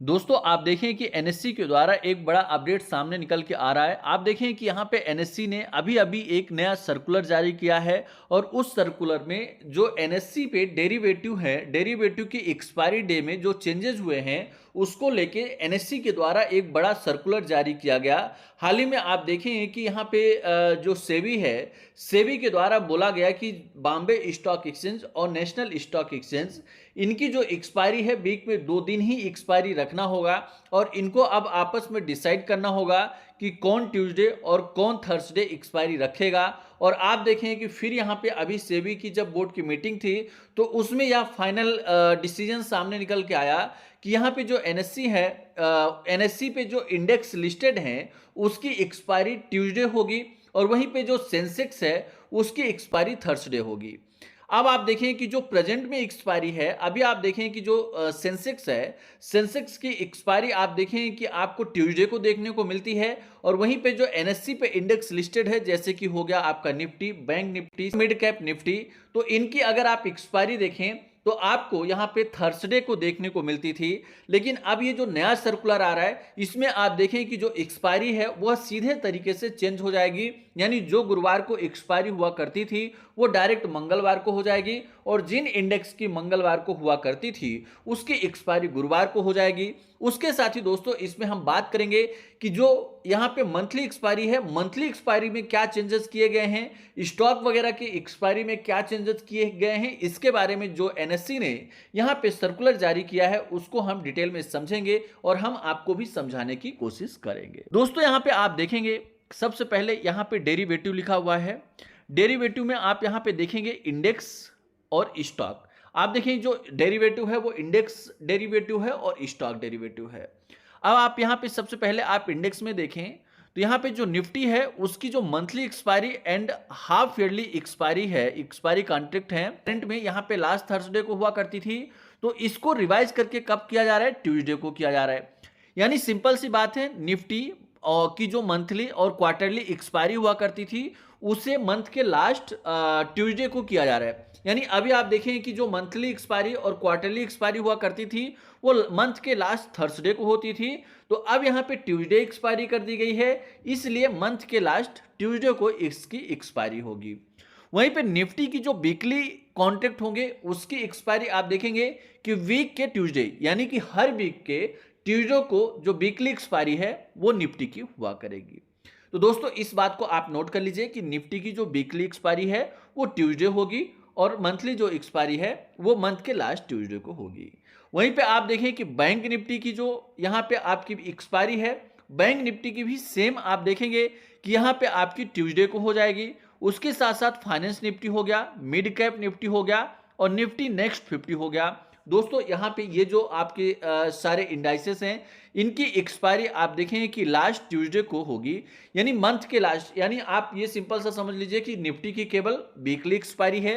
दोस्तों आप देखें कि एनएससी के द्वारा एक बड़ा अपडेट सामने निकल के आ रहा है। आप देखें कि यहाँ पे एनएससी ने अभी-अभी एक नया सर्कुलर जारी किया है और उस सर्कुलर में जो एनएससी पे डेरिवेटिव है, डेरिवेटिव की एक्सपायरी डे में जो चेंजेस हुए हैं, उसको लेके एनएससी के द्वारा एक बड़ा सर्कुलर जारी किया गया। हाल ही में आप देखें कि यहाँ पे जो सेबी है, सेबी के द्वारा बोला गया कि बॉम्बे स्टॉक एक्सचेंज और नेशनल स्टॉक एक्सचेंज इनकी जो एक्सपायरी है वीक में 2 दिन ही एक्सपायरी रखना होगा और इनको अब आपस में डिसाइड करना होगा कि कौन ट्यूसडे और कौन थर्सडे एक्सपायरी रखेगा। और आप देखें कि फिर यहाँ पे अभी सेबी की जब बोर्ड की मीटिंग थी तो उसमें यह फाइनल डिसीजन सामने निकल के आया कि यहाँ पे जो एनएससी है, एनएससी पे जो इंडेक्स लिस्टेड हैं उसकी एक्सपायरी ट्यूसडे होगी और वहीं पे जो सेंसेक्स है उसकी एक्सपायरी थर्सडे होगी। अब आप देखें कि जो प्रेजेंट में एक्सपायरी है, अभी आप देखें कि जो सेंसेक्स है, सेंसेक्स की एक्सपायरी आप देखें कि आपको ट्यूसडे को देखने को मिलती है और वहीं पे जो एनएससी पे इंडेक्स लिस्टेड है जैसे कि हो गया आपका Nifty, bank Nifty, mid cap Nifty, तो इनकी अगर आप एक्सपायरी देखें तो आपको यहाँ पे थर्सडे को देखने को मिलती थी। लेकिन अब ये जो नया सर्कुलर आ रहा है इसमें आप देखें कि जो एक्सपायरी है वह सीधे तरीके से चेंज हो जाएगी, यानी जो गुरुवार को एक्सपायरी हुआ करती थी वो डायरेक्ट मंगलवार को हो जाएगी और जिन इंडेक्स की मंगलवार को हुआ करती थी उसकी एक्सपायरी गुरुवार को हो जाएगी। उसके साथ ही दोस्तों इसमें हम बात करेंगे कि जो यहाँ पे मंथली एक्सपायरी है, मंथली एक्सपायरी में क्या चेंजेस किए गए हैं, स्टॉक वगैरह की एक्सपायरी में क्या चेंजेस किए गए हैं, इसके बारे में जो एनएससी ने यहाँ पे सर्कुलर जारी किया है उसको हम डिटेल में समझेंगे और हम आपको भी समझाने की कोशिश करेंगे। दोस्तों यहाँ पे आप देखेंगे सबसे पहले यहाँ पे डेरिवेटिव लिखा हुआ है। डेरिवेटिव में आप यहाँ पे देखेंगे इंडेक्स और स्टॉक। आप देखें जो डेरिवेटिव है वो इंडेक्स डेरिवेटिव है और स्टॉक डेरिवेटिव है। अब आप यहाँ पे सबसे पहले आप इंडेक्स में देखें तो यहाँ पे जो निफ्टी है उसकी जो monthly expiry and half yearly expiry है, एक्सपायरी कॉन्ट्रैक्ट है, करंट में यहाँ पे लास्ट थर्सडे को हुआ करती थी, तो इसको रिवाइज करके कब किया जा रहा है, ट्यूसडे को किया जा रहा है। यानी सिंपल सी बात है, निफ्टी की जो मंथली और क्वार्टरली एक्सपायरी हुआ करती थी उसे मंथ के लास्ट ट्यूसडे को किया जा रहा है। यानी अभी आप देखें कि जो मंथली एक्सपायरी और क्वार्टरली एक्सपायरी हुआ करती थी वो मंथ के लास्ट थर्सडे को होती थी, तो अब यहाँ पे ट्यूसडे एक्सपायरी कर दी गई है, इसलिए मंथ के लास्ट ट्यूसडे को इसकी एक्सपायरी होगी। वहीं पे निफ्टी की जो वीकली कॉन्ट्रैक्ट होंगे उसकी एक्सपायरी आप देखेंगे कि वीक के ट्यूसडे, यानी कि हर वीक के ट्यूसडे को जो वीकली एक्सपायरी है वो निफ्टी की हुआ करेगी। तो दोस्तों इस बात को आप नोट कर लीजिए कि निफ्टी की जो वीकली एक्सपायरी है वो ट्यूसडे होगी और मंथली जो एक्सपायरी है वो मंथ के लास्ट ट्यूसडे को होगी। वहीं पे आप देखें कि बैंक निफ्टी की जो यहाँ पे आपकी एक्सपायरी है, बैंक निफ्टी की भी सेम आप देखेंगे कि यहाँ पे आपकी ट्यूसडे को हो जाएगी। उसके साथ साथ फाइनेंस निफ्टी हो गया, मिड कैप निफ्टी हो गया और निफ्टी नेक्स्ट 50 हो गया। दोस्तों यहाँ पे ये जो आपके सारे इंडाइसेस हैं इनकी एक्सपायरी आप देखें कि लास्ट ट्यूसडे को होगी, यानी मंथ के लास्ट, यानी आप ये सिंपल सा समझ लीजिए कि निफ्टी की केवल वीकली एक्सपायरी है,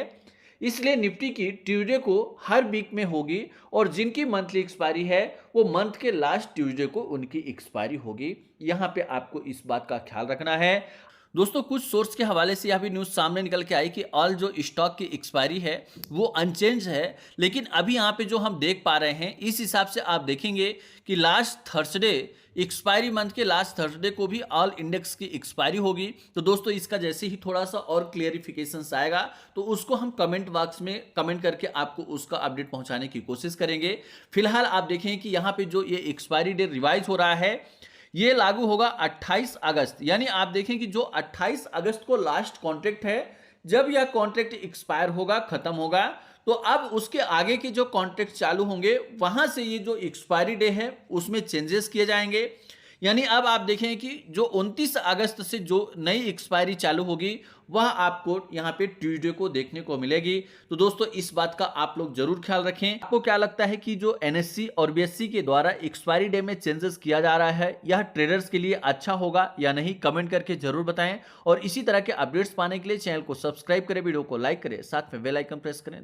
इसलिए निफ्टी की ट्यूसडे को हर वीक में होगी और जिनकी मंथली एक्सपायरी है वो मंथ के लास्ट ट्यूसडे को उनकी एक्सपायरी होगी। यहाँ पे आपको इस बात का ख्याल रखना है। दोस्तों कुछ सोर्स के हवाले से यह भी न्यूज़ सामने निकल के आई कि ऑल जो स्टॉक की एक्सपायरी है वो अनचेंज है, लेकिन अभी यहाँ पे जो हम देख पा रहे हैं इस हिसाब से आप देखेंगे कि लास्ट थर्सडे एक्सपायरी, मंथ के लास्ट थर्सडे को भी ऑल इंडेक्स की एक्सपायरी होगी। तो दोस्तों इसका जैसे ही थोड़ा सा और क्लियरिफिकेशन आएगा तो उसको हम कमेंट बॉक्स में कमेंट करके आपको उसका अपडेट पहुंचाने की कोशिश करेंगे। फिलहाल आप देखें कि यहाँ पे जो ये एक्सपायरी डे रिवाइज हो रहा है ये लागू होगा 28 अगस्त, यानी आप देखें कि जो 28 अगस्त को लास्ट कॉन्ट्रैक्ट है, जब यह कॉन्ट्रैक्ट एक्सपायर होगा, खत्म होगा, तो अब उसके आगे के जो कॉन्ट्रैक्ट चालू होंगे वहां से ये जो एक्सपायरी डे है उसमें चेंजेस किए जाएंगे। यानी अब आप देखें कि जो 29 अगस्त से जो नई एक्सपायरी चालू होगी वह आपको यहाँ पे ट्यूसडे को देखने को मिलेगी। तो दोस्तों इस बात का आप लोग जरूर ख्याल रखें। आपको क्या लगता है कि जो एनएससी और बीएससी के द्वारा एक्सपायरी डे में चेंजेस किया जा रहा है यह ट्रेडर्स के लिए अच्छा होगा या नहीं, कमेंट करके जरूर बताएं और इसी तरह के अपडेट्स पाने के लिए चैनल को सब्सक्राइब करें, वीडियो को लाइक करें, साथ में बेल आइकन प्रेस करें।